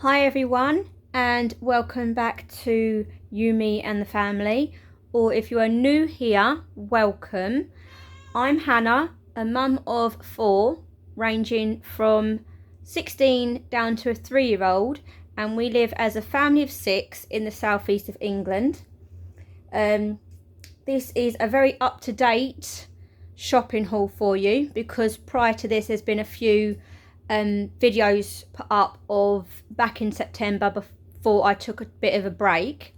Hi everyone, and welcome back to You, Me and the Family, or if you are new here, welcome. I'm Hannah, a mum of 4, ranging from 16 down to a 3-year-old, and we live as a family of 6 in the southeast of England. This is a very up-to-date shopping haul for you, because prior to this there's been a few videos put up of back in September before I took a bit of a break,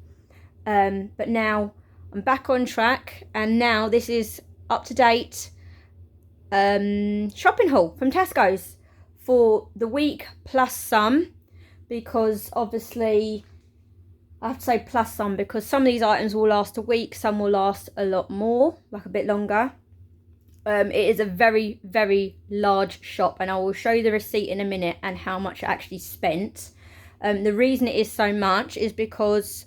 but now I'm back on track, and now this is up to date shopping haul from Tesco's for the week plus some, because obviously I have to say plus some because some of these items will last a week, some will last a lot more, like a bit longer. It is a very, very large shop, and I will show you the receipt in a minute and how much I actually spent. The reason it is so much is because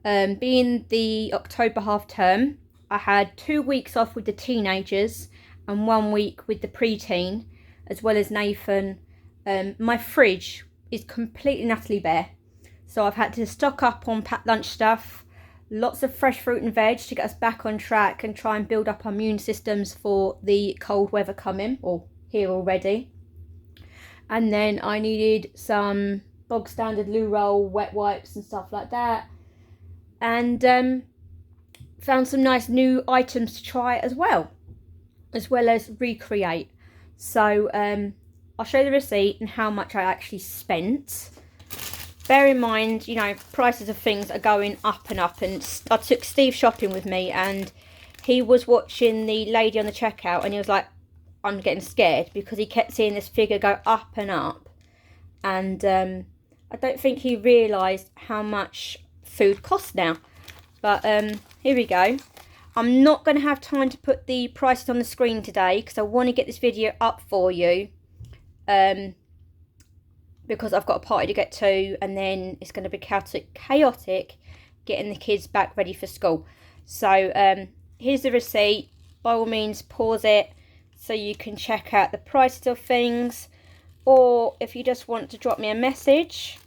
being the October half term, I had 2 weeks off with the teenagers and 1 week with the preteen, as well as Nathan. My fridge is completely and utterly bare, so I've had to stock up on packed lunch stuff, lots of fresh fruit and veg to get us back on track and try and build up our immune systems for the cold weather coming, or here already. And then I needed some bog standard loo roll, wet wipes and stuff like that. And found some nice new items to try as well as recreate. So I'll show you the receipt and how much I actually spent. Bear in mind, you know, prices of things are going up and up, and I took Steve shopping with me, and he was watching the lady on the checkout, and he was like, I'm getting scared, because he kept seeing this figure go up and up, and I don't think he realised how much food costs now. But here we go. I'm not going to have time to put the prices on the screen today, because I want to get this video up for you. Because I've got a party to get to, and then it's going to be chaotic getting the kids back ready for school. So here's the receipt. By all means, pause it so you can check out the prices of things, or if you just want to drop me a message,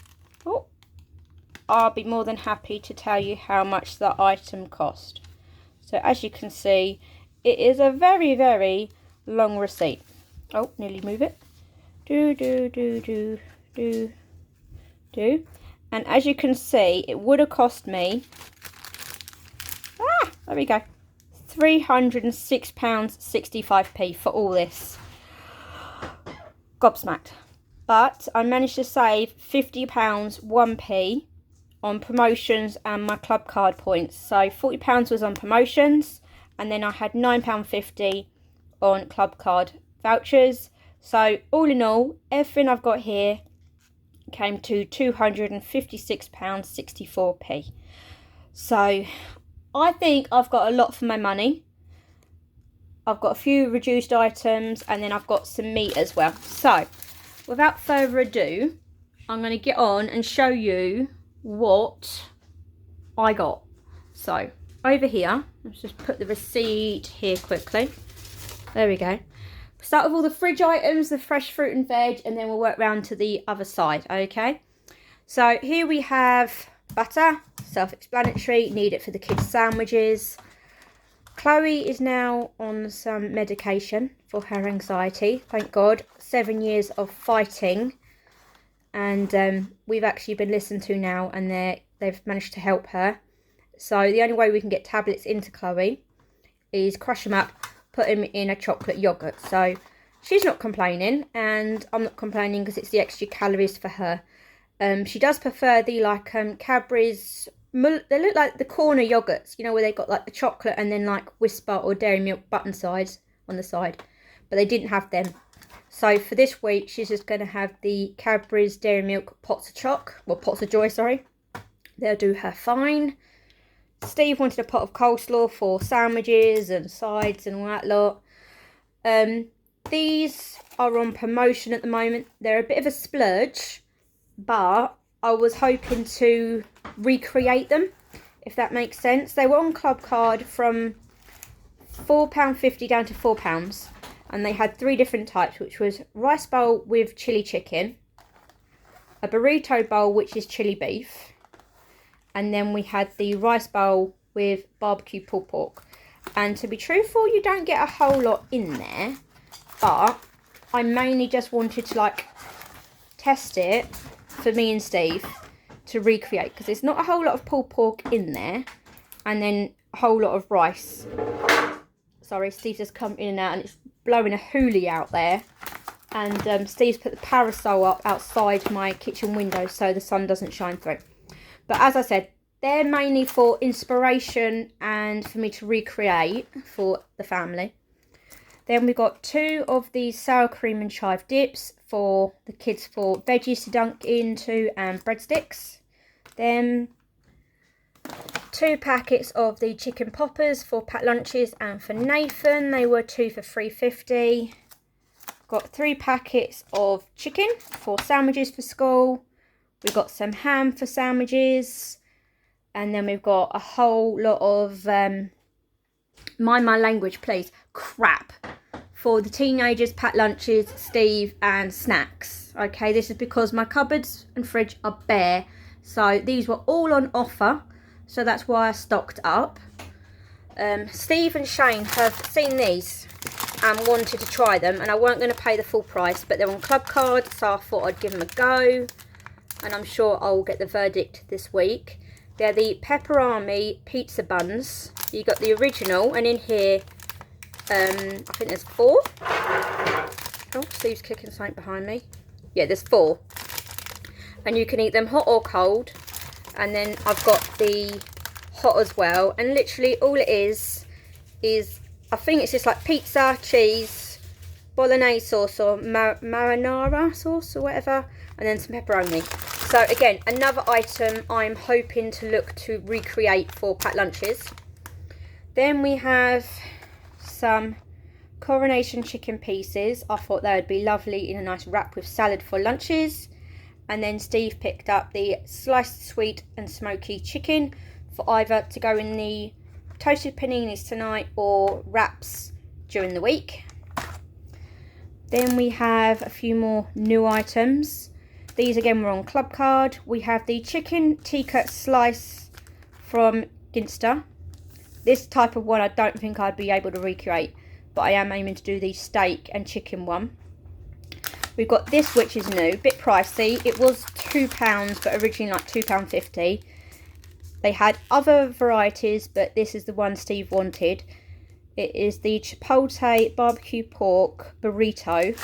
I'll be more than happy to tell you how much that item cost. So as you can see, it is a very, very long receipt. Oh, nearly move it. And as you can see, it would have cost me, there we go, £306.65 for all this. Gobsmacked. But I managed to save £50 1p on promotions and my club card points. So £40 was on promotions, and then I had £9.50 on club card vouchers. So all in all, everything I've got here came to £256.64. So I think I've got a lot for my money. I've got a few reduced items, and then I've got some meat as well. So without further ado, I'm going to get on and show you what I got. So over here, let's just put the receipt here quickly. There we go. Start with all the fridge items, the fresh fruit and veg, and then we'll work round to the other side, okay? So here we have butter, self-explanatory, need it for the kids' sandwiches. Chloe is now on some medication for her anxiety, thank God. 7 years of fighting, and we've actually been listened to now, and they've managed to help her. So the only way we can get tablets into Chloe is crush them up, put them in a chocolate yogurt. So she's not complaining, and I'm not complaining because it's the extra calories for her. She does prefer the Cadbury's, they look like the corner yogurts, you know, where they got like the chocolate and then like Whisper or Dairy Milk button sides on the side, but they didn't have them. So for this week, she's just going to have the Cadbury's Dairy Milk pots of pots of joy, sorry. They'll do her fine. Steve wanted a pot of coleslaw for sandwiches and sides and all that lot. These are on promotion at the moment. They're a bit of a splurge, but I was hoping to recreate them, if that makes sense. They were on club card from £4.50 down to £4, and they had 3 different types, which was rice bowl with chili chicken, a burrito bowl, which is chili beef. And then we had the rice bowl with barbecue pulled pork. And to be truthful, you don't get a whole lot in there. But I mainly just wanted to like test it for me and Steve to recreate. Because there's not a whole lot of pulled pork in there. And then a whole lot of rice. Sorry, Steve's just come in and out and it's blowing a hoolie out there. And Steve's put the parasol up outside my kitchen window so the sun doesn't shine through. But as I said, they're mainly for inspiration and for me to recreate for the family. Then we've got 2 of these sour cream and chive dips for the kids for veggies to dunk into and breadsticks. Then 2 packets of the chicken poppers for packed lunches and for Nathan. They were 2 for $3.50. Got 3 packets of chicken for sandwiches for school. We've got some ham for sandwiches. And then we've got a whole lot of, mind my language please, crap for the teenagers, packed lunches, Steve, and snacks. Okay, this is because my cupboards and fridge are bare. So these were all on offer. So that's why I stocked up. Steve and Shane have seen these and wanted to try them. And I weren't going to pay the full price, but they're on club card. So I thought I'd give them a go. And I'm sure I'll get the verdict this week. They're the pepperami pizza buns. You got the original, and in here, I think there's 4. Oh, Steve's clicking something behind me. Yeah, there's 4. And you can eat them hot or cold. And then I've got the hot as well. And literally all it is I think it's just like pizza, cheese, bolognese sauce or marinara sauce or whatever. And then some pepperoni. So again, another item I'm hoping to look to recreate for packed lunches. Then we have some coronation chicken pieces. I thought they would be lovely in a nice wrap with salad for lunches. And then Steve picked up the sliced sweet and smoky chicken for either to go in the toasted paninis tonight or wraps during the week. Then we have a few more new items. These again were on club card. We have the chicken tikka slice from Ginster. This type of one I don't think I'd be able to recreate, but I am aiming to do the steak and chicken one. We've got this, which is new, a bit pricey. It was £2, but originally like £2.50. They had other varieties, but this is the one Steve wanted. It is the chipotle barbecue pork burrito.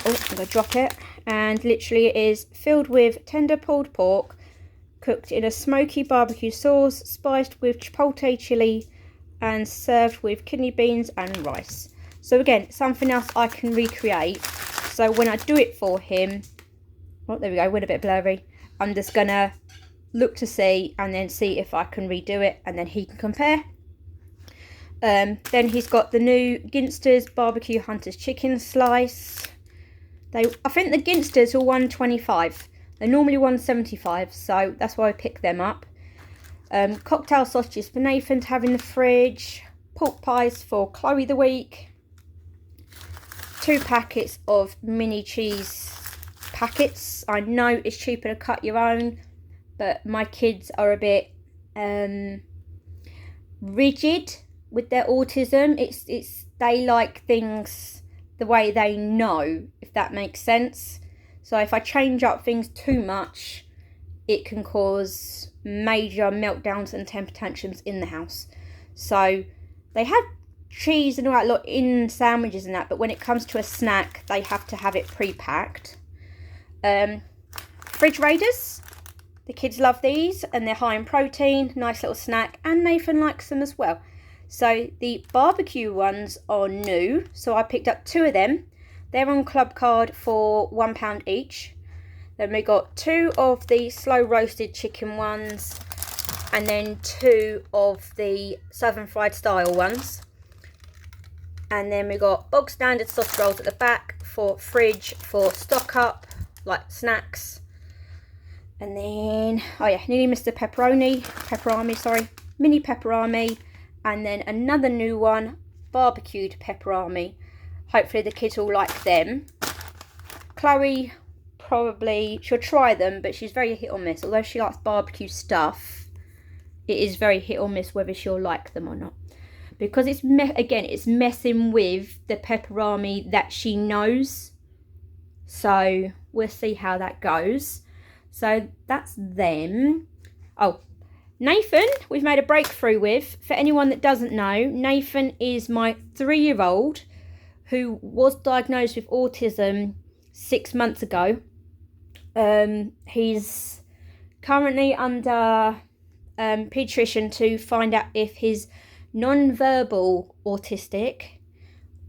Oh, I'm going to drop it. And literally it is filled with tender pulled pork, cooked in a smoky barbecue sauce, spiced with chipotle chili, and served with kidney beans and rice. So again, something else I can recreate. So when I do it for him, oh, there we go, went a bit blurry. I'm just going to look to see and then see if I can redo it and then he can compare. Then he's got the new Ginster's Barbecue Hunter's Chicken Slice. I think the Ginsters are $1.25. They're normally $1.75, so that's why I picked them up. Cocktail sausages for Nathan to have in the fridge. Pork pies for Chloe the week. 2 packets of mini cheese packets. I know it's cheaper to cut your own, but my kids are a bit rigid with their autism. It's they like things the way they know, if that makes sense. So if I change up things too much, it can cause major meltdowns and temper tantrums in the house. So they have cheese and all that lot in sandwiches and that, but when it comes to a snack, they have to have it pre-packed. Fridge Raiders, the kids love these and they're high in protein, nice little snack, and Nathan likes them as well. So the barbecue ones are new, so I picked up 2 of them. They're on club card for £1 each. Then we got 2 of the slow roasted chicken ones, and then 2 of the southern fried style ones. And then we got bog standard sausage rolls at the back for fridge for stock up, like snacks. And then, oh yeah, nearly missed the pepperami, sorry, mini pepperami. And then another new one, barbecued pepperami. Hopefully the kids will like them. Chloe she'll try them, but she's very hit or miss. Although she likes barbecue stuff, it is very hit or miss whether she'll like them or not. Because it's messing with the pepperami that she knows. So we'll see how that goes. So that's them. Oh, Nathan, we've made a breakthrough with. For anyone that doesn't know, Nathan is my 3-year-old who was diagnosed with autism 6 months ago. He's currently under paediatrician to find out if he's non-verbal autistic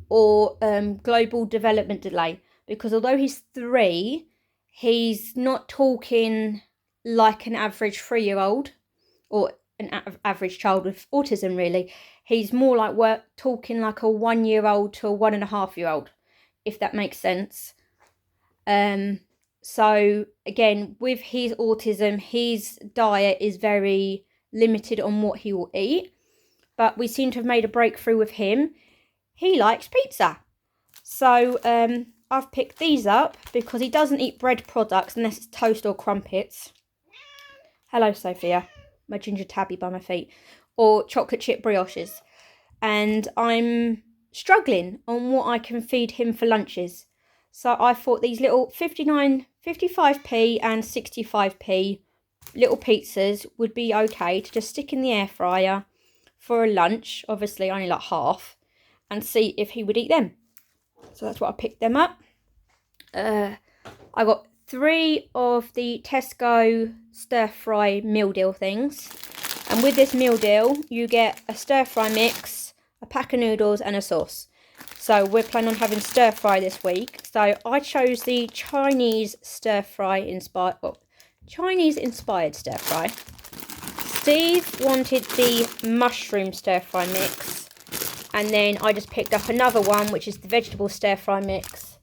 or global development delay, because although he's 3, he's not talking like an average 3-year-old or an average child with autism, really. He's more like talking like a 1-year-old to a 1.5-year-old, if that makes sense. So again, with his autism, his diet is very limited on what he will eat, but we seem to have made a breakthrough with him. He likes pizza. So I've picked these up because he doesn't eat bread products unless it's toast or crumpets. Hello, Sophia, my ginger tabby by my feet. Or chocolate chip brioches. And I'm struggling on what I can feed him for lunches. So I thought these little 55p and 65p little pizzas would be okay to just stick in the air fryer for a lunch, obviously only like half, and see if he would eat them. So that's what I picked them up. I got 3 of the Tesco stir fry meal deal things. And with this meal deal, you get a stir fry mix, a pack of noodles and a sauce. So we're planning on having stir fry this week. So I chose the Chinese inspired stir fry. Steve wanted the mushroom stir fry mix. And then I just picked up another one, which is the vegetable stir fry mix,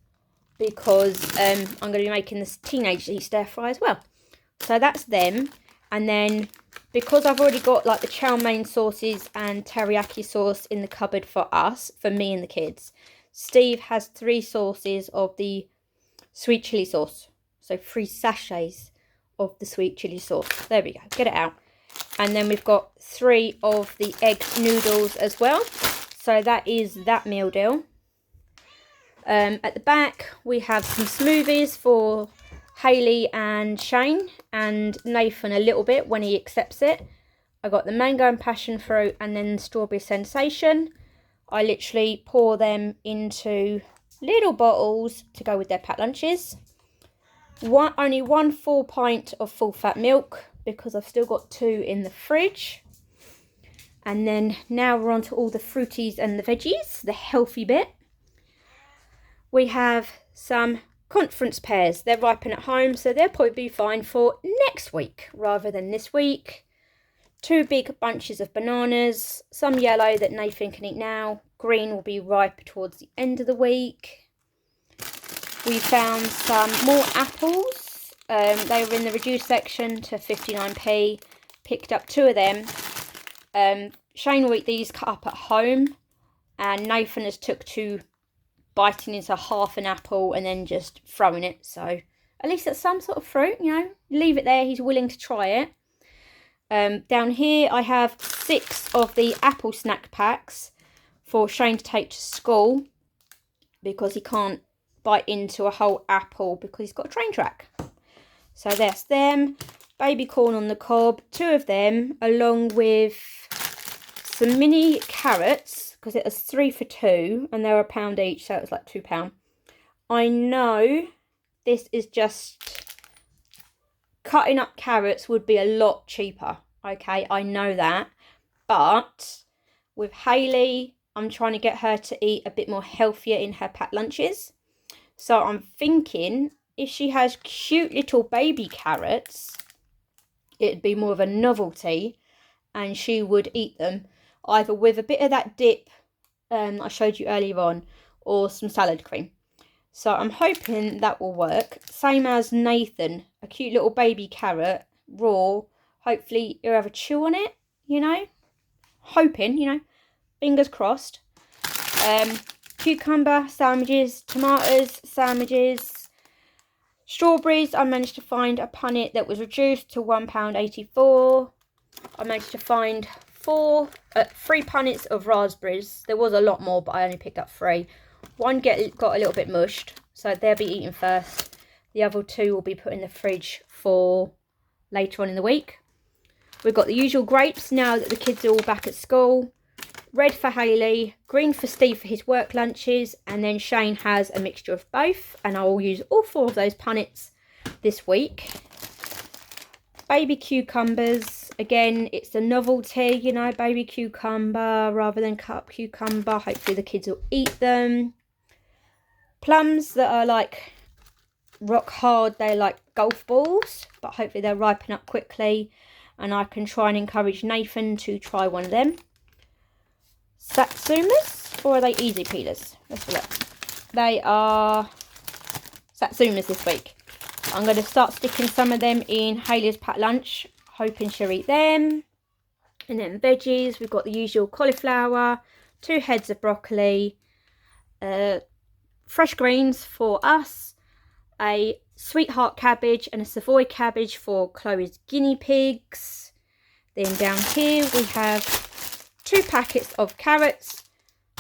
because I'm going to be making this teenage stir fry as well. So that's them. And then because I've already got like the chow mein sauces and teriyaki sauce in the cupboard for me and the kids, Steve has 3 sauces of the sweet chili sauce. So 3 sachets of the sweet chili sauce. There we go. Get it out. And then we've got 3 of the egg noodles as well. So that is that meal deal. At the back, we have some smoothies for Hayley and Shane, and Nathan a little bit when he accepts it. I got the mango and passion fruit and then strawberry sensation. I literally pour them into little bottles to go with their packed lunches. Only 1 full pint of full fat milk because I've still got 2 in the fridge. And then now we're on to all the fruities and the veggies, the healthy bit. We have some conference pears. They're ripening at home, so they'll probably be fine for next week rather than this week. 2 big bunches of bananas, some yellow that Nathan can eat now. Green will be ripe towards the end of the week. We found some more apples. They were in the reduced section to 59p. Picked up 2 of them. Shane will eat these cut up at home, and Nathan has took to biting into half an apple and then just throwing it. So at least it's some sort of fruit, you know. Leave it there, he's willing to try it. Down here I have 6 of the apple snack packs for Shane to take to school, because he can't bite into a whole apple because he's got a train track. So that's them. Baby corn on the cob, 2 of them, along with some mini carrots, because it was 3 for 2 and they were £1 each, so it was like £2. I know this is just cutting up carrots would be a lot cheaper. Okay, I know that, but with Hayley, I'm trying to get her to eat a bit more healthier in her packed lunches. So I'm thinking if she has cute little baby carrots, it'd be more of a novelty and she would eat them either with a bit of that dip I showed you earlier on, or some salad cream. So I'm hoping that will work. Same as Nathan, a cute little baby carrot, raw. Hopefully he'll have a chew on it, you know. Hoping, you know, fingers crossed. Cucumber sandwiches, tomatoes sandwiches. Strawberries, I managed to find a punnet that was reduced to £1.84. I managed to find 3 punnets of raspberries. There was a lot more, but I only picked up 3. One got a little bit mushed, so they'll be eaten first. The other 2 will be put in the fridge for later on in the week. We've got the usual grapes now that the kids are all back at school. Red for Hayley, green for Steve for his work lunches, and then Shane has a mixture of both, and I will use all 4 of those punnets this week. Baby cucumbers, again, it's a novelty, you know, baby cucumber rather than cut up cucumber. Hopefully the kids will eat them. Plums that are like rock hard, they're like golf balls, but hopefully they'll ripen up quickly, and I can try and encourage Nathan to try one of them. Satsumas, or are they easy peelers? Let's have a look. They are Satsumas this week. I'm going to start sticking some of them in Hayley's packed lunch, hoping she'll eat them. And then veggies, we've got the usual cauliflower, 2 heads of broccoli, fresh greens for us, a sweetheart cabbage and a Savoy cabbage for Chloe's guinea pigs. Then down here we have 2 packets of carrots,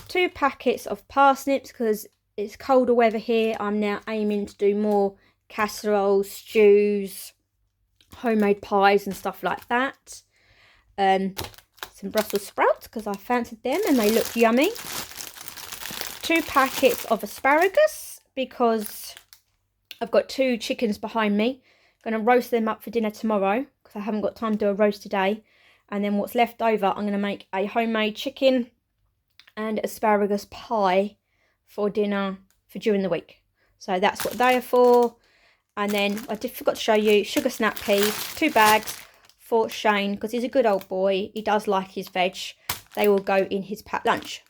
2 packets of parsnips, because it's colder weather here. I'm now aiming to do more casseroles, stews, homemade pies and stuff like that. Some Brussels sprouts, because I fancied them and they look yummy. 2 packets of asparagus, because I've got 2 chickens behind me. I'm going to roast them up for dinner tomorrow, because I haven't got time to do a roast today. And then what's left over, I'm going to make a homemade chicken and asparagus pie for dinner for during the week. So that's what they are for. And then I forgot to show you sugar snap peas, 2 bags for Shane, because he's a good old boy. He does like his veg. They will go in his packed lunch.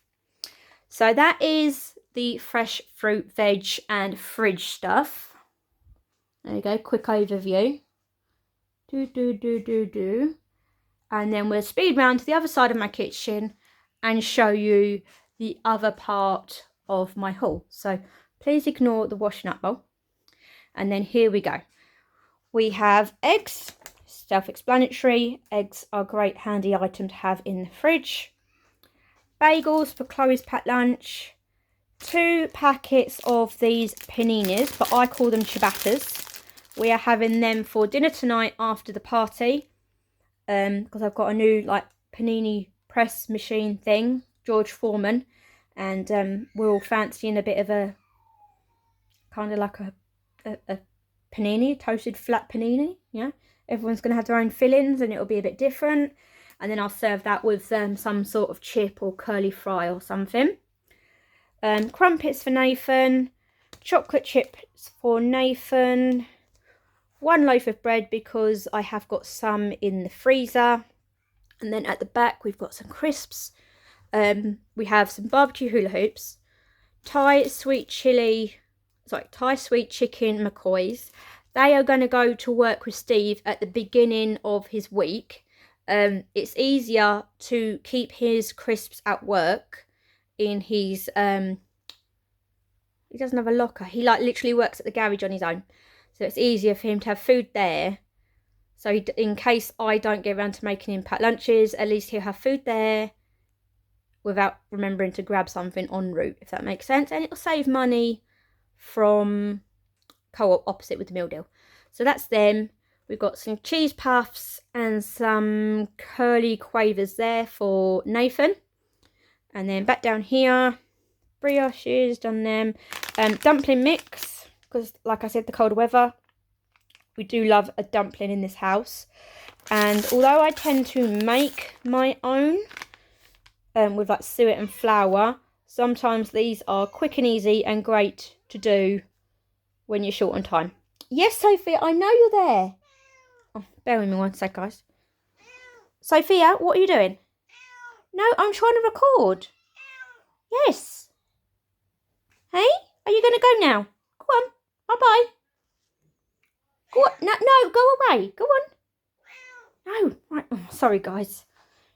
So that is the fresh fruit, veg and fridge stuff. There you go, quick overview. And then we'll speed round to the other side of my kitchen and show you the other part of my haul. So please ignore the washing up bowl. And then here we go. We have eggs, self-explanatory. Eggs are a great handy item to have in the fridge. Bagels for Chloe's packed lunch. 2 packets of these paninis, but I call them ciabattas. We are having them for dinner tonight after the party. Because I've got a new like panini press machine thing, George Foreman, and we're all fancying a bit of a kind of like a panini, toasted flat panini. Yeah, everyone's going to have their own fillings and it'll be a bit different. And then I'll serve that with some sort of chip or curly fry or something. Crumpets for Nathan, chocolate chips for Nathan. 1 loaf of bread, because I have got some in the freezer. And then at the back we've got some crisps. We have some barbecue hula hoops, Thai sweet chicken McCoys. They are going to go to work with Steve at the beginning of his week. It's easier to keep his crisps at work in his he doesn't have a locker. He like literally works at the garage on his own. So it's easier for him to have food there. So in case I don't get around to making him packed lunches, at least he'll have food there without remembering to grab something en route, if that makes sense. And it'll save money from Co-op opposite with the meal deal. So that's them. We've got some cheese puffs and some curly quavers there for Nathan. And then back down here, brioches, done them. Dumpling mix. Because, like I said, the cold weather, we do love a dumpling in this house. And although I tend to make my own with like suet and flour, sometimes these are quick and easy and great to do when you're short on time. Yes, Sophia, I know you're there. Oh, bear with me one sec, guys. Sophia, what are you doing? No, I'm trying to record. Yes. Hey, are you going to go now? Go on. Bye-bye. Go on. No, go away. Go on. No. Right. Oh, sorry, guys.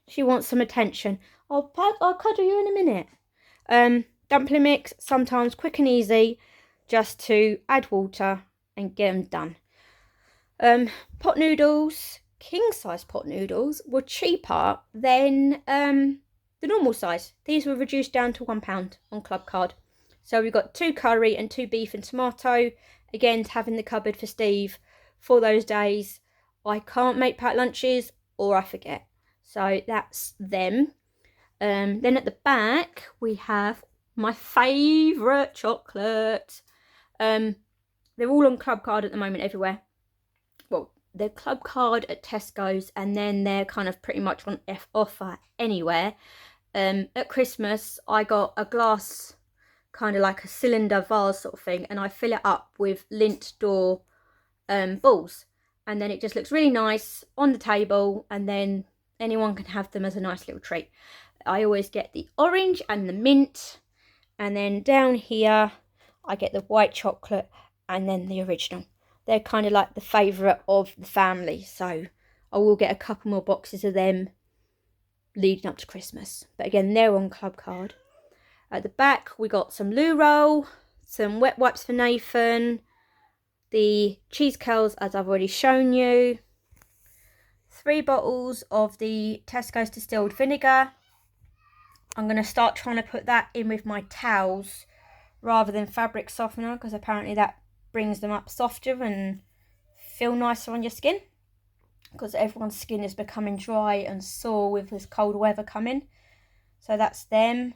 She wants some attention. I'll cuddle you in a minute. Dumpling mix, sometimes quick and easy, just to add water and get them done. Pot noodles, king size pot noodles, were cheaper than the normal size. These were reduced down to £1 on Club Card. So we got 2 curry and 2 beef and tomato. Again, to have in the cupboard for Steve for those days I can't make packed lunches or I forget. So that's them. Then at the back we have my favourite chocolate. They're all on Club Card at the moment everywhere. Well, they're Club Card at Tesco's, and then they're kind of pretty much on offer anywhere. At Christmas I got a glass, kind of like a cylinder vase sort of thing, and I fill it up with Lindt door balls, and then it just looks really nice on the table, and then anyone can have them as a nice little treat. I always get the orange and the mint, and then down here I get the white chocolate and then the original. They're kind of like the favourite of the family, so I will get a couple more boxes of them leading up to Christmas. But again, they're on Club Card. At the back we got some loo roll, some wet wipes for Nathan, the cheese curls as I've already shown you, 3 bottles of the Tesco's distilled vinegar. I'm going to start trying to put that in with my towels rather than fabric softener, because apparently that brings them up softer and feel nicer on your skin, because everyone's skin is becoming dry and sore with this cold weather coming. So that's them.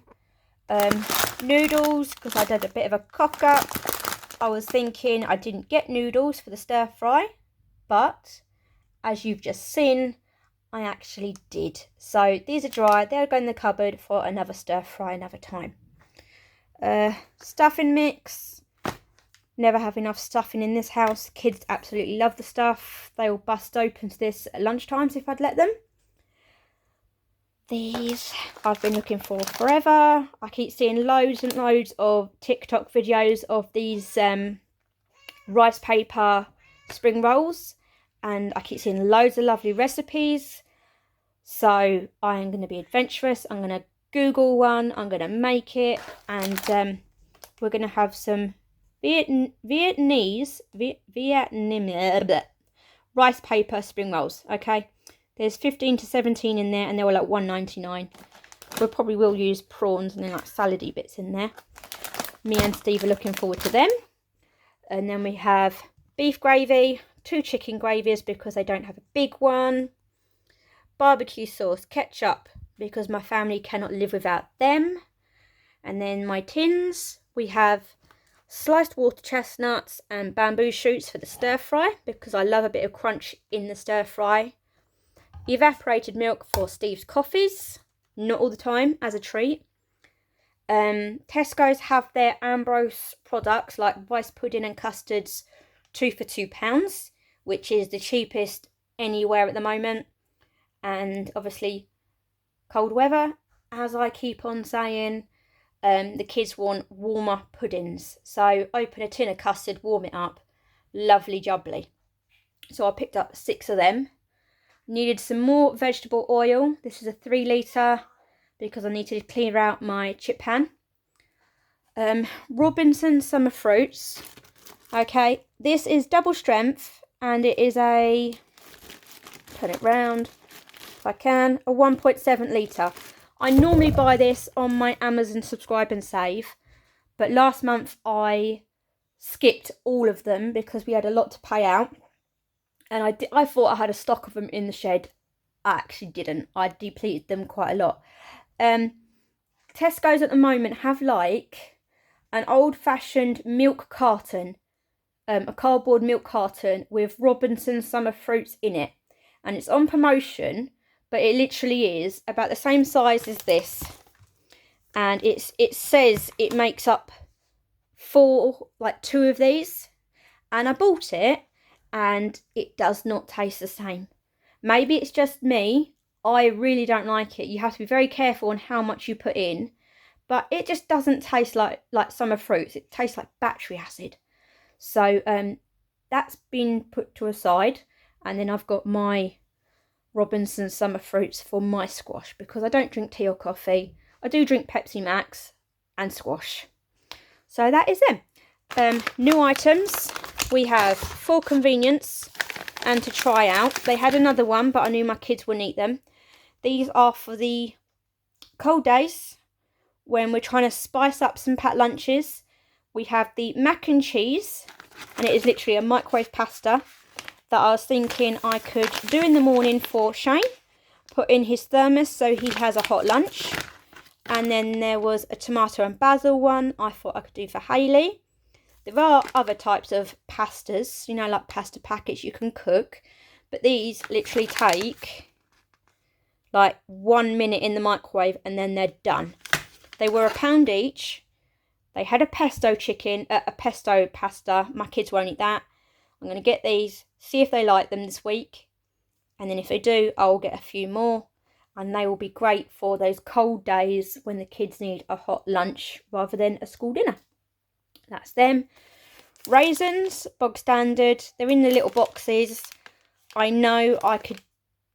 Noodles, because I did a bit of a cock up. I was thinking I didn't get noodles for the stir fry, but as you've just seen, I actually did. So these are dry, they'll go in the cupboard for another stir fry another time. Stuffing mix. Never have enough stuffing in this house. Kids absolutely love the stuff. They will bust open to this at lunchtimes if I'd let them. These I've been looking for forever. I keep seeing loads and loads of TikTok videos of these rice paper spring rolls, and I keep seeing loads of lovely recipes. So I am going to be adventurous. I'm going to Google one, I'm going to make it, and we're going to have some Vietnamese rice paper spring rolls. Okay, there's 15 to 17 in there, and they were like $1.99. We probably will use prawns and then like salady bits in there. Me and Steve are looking forward to them. And then we have beef gravy, 2 chicken gravies because they don't have a big one, barbecue sauce, ketchup because my family cannot live without them, and then my tins, we have sliced water chestnuts and bamboo shoots for the stir fry because I love a bit of crunch in the stir fry, evaporated milk for Steve's coffees, not all the time, as a treat. Tesco's have their Ambrose products like rice pudding and custards 2 for £2, which is the cheapest anywhere at the moment. And obviously cold weather, as I keep on saying, the kids want warmer puddings, so open a tin of custard, warm it up, lovely jubbly. So I picked up 6 of them. Needed some more vegetable oil. This is a 3 litre because I needed to clear out my chip pan. Robinson summer fruits. Okay, this is double strength, and it is a, turn it round if I can, a 1.7 litre. I normally buy this on my Amazon subscribe and save, but last month I skipped all of them because we had a lot to pay out, and I thought I had a stock of them in the shed. I actually didn't. I depleted them quite a lot. Tesco's at the moment have like an old-fashioned milk carton, a cardboard milk carton with Robinson summer fruits in it, and it's on promotion, but it literally is about the same size as this, and it says it makes up 2 of these, and I bought it and it does not taste the same. Maybe it's just me, I really don't like it. You have to be very careful on how much you put in, but it just doesn't taste like summer fruits. It tastes like battery acid. So that's been put to a side, and then I've got my Robinson summer fruits for my squash because I don't drink tea or coffee. I do drink Pepsi Max and squash. So that is them. New items. we have for convenience and to try out. They had another one, but I knew my kids wouldn't eat them. These are for the cold days when we're trying to spice up some packed lunches. We have the mac and cheese, and it is literally a microwave pasta that I was thinking I could do in the morning for Shane, put in his thermos so he has a hot lunch. And then there was a tomato and basil one I thought I could do for Hayley. There are other types of pastas, you know, like pasta packets you can cook, but these literally take like 1 minute in the microwave and then they're done. They were £1 each. They had a pesto chicken, a pesto pasta. My kids won't eat that. I'm going to get these, see if they like them this week. And then if they do, I'll get a few more. And they will be great for those cold days when the kids need a hot lunch rather than a school dinner. That's them. Raisins, bog standard. They're in the little boxes. I know I could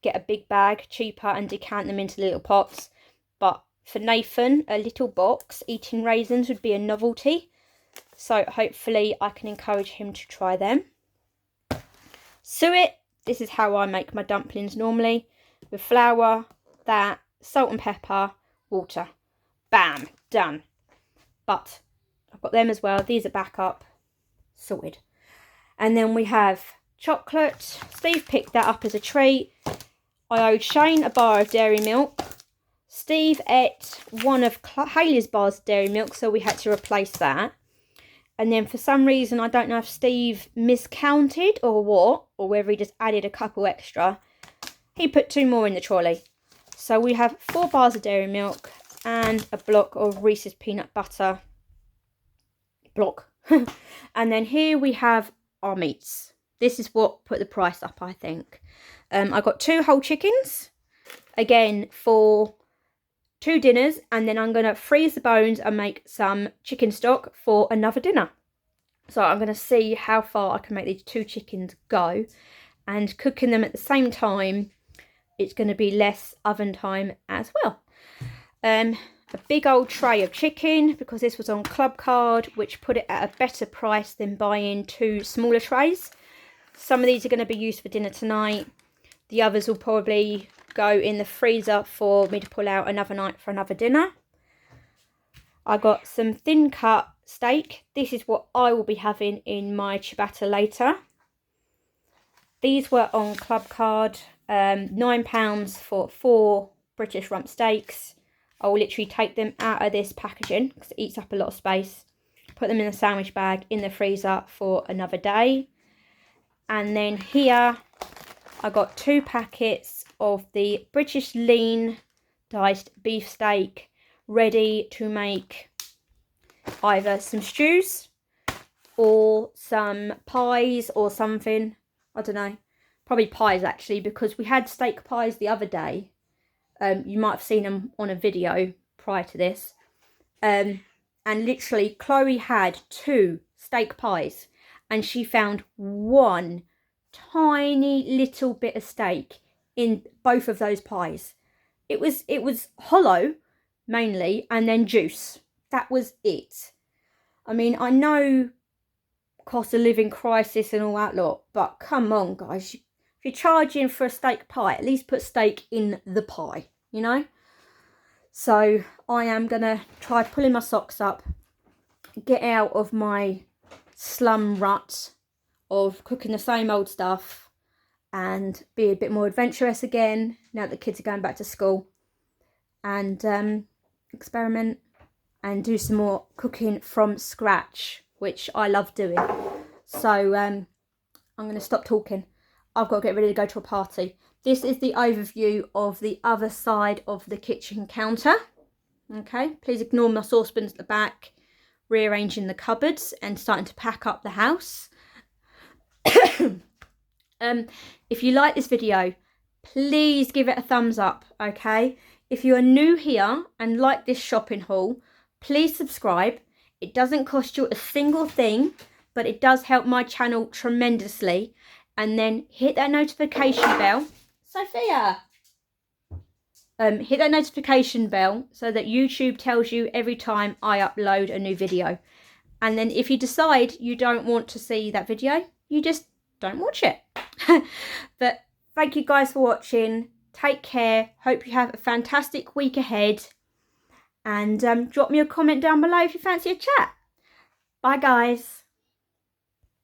get a big bag cheaper and decant them into little pots. But for Nathan, a little box eating raisins would be a novelty. So hopefully I can encourage him to try them. Suet. This is how I make my dumplings normally. With flour, that, salt and pepper, water. Bam, done. But I've got them as well. These are backup. Sorted. And then we have chocolate. Steve picked that up as a treat. I owed Shane a bar of dairy milk. Steve ate one of Hayley's bars of dairy milk, so we had to replace that. And then for some reason, I don't know if Steve miscounted or what, or whether he just added a couple extra. He put 2 more in the trolley. So we have 4 bars of dairy milk and a block of Reese's peanut butter block. And then here we have our meats. This is what put the price up, I think. I got 2 whole chickens, again for 2 dinners, and then I'm going to freeze the bones and make some chicken stock for another dinner. So I'm going to see how far I can make these 2 chickens go, and cooking them at the same time, it's going to be less oven time as well. A big old tray of chicken, because this was on Club Card, which put it at a better price than buying 2 smaller trays. Some of these are going to be used for dinner tonight. The others will probably go in the freezer for me to pull out another night for another dinner. I got some thin cut steak. This is what I will be having in my ciabatta later. These were on Club Card, £9 for 4 British rump steaks. I will literally take them out of this packaging because it eats up a lot of space. Put them in a sandwich bag in the freezer for another day. And then here I got 2 packets of the British lean diced beef steak, ready to make either some stews or some pies or something. I don't know. Probably pies actually, because we had steak pies the other day. You might have seen them on a video prior to this. And literally Chloe had 2 steak pies and she found 1 tiny little bit of steak in both of those pies. It was hollow mainly, and then juice. That was it. I mean, I know cost of living crisis and all that lot, but come on guys, if you're charging for a steak pie, at least put steak in the pie, you know. So I am gonna try pulling my socks up, get out of my slum rut of cooking the same old stuff and be a bit more adventurous again now that the kids are going back to school, and experiment and do some more cooking from scratch, which I love doing. So I'm going to stop talking. I've got to get ready to go to a party. This is the overview of the other side of the kitchen counter. Okay, please ignore my saucepans at the back, rearranging the cupboards and starting to pack up the house. If you like this video, please give it a thumbs up, okay? If you are new here and like this shopping haul, please subscribe. It doesn't cost you a single thing, but it does help my channel tremendously. And then hit that notification bell. Sophia! Hit that notification bell so that YouTube tells you every time I upload a new video. And then if you decide you don't want to see that video, you just don't watch it. But thank you guys for watching. Take care. Hope you have a fantastic week ahead. And drop me a comment down below if you fancy a chat. Bye guys.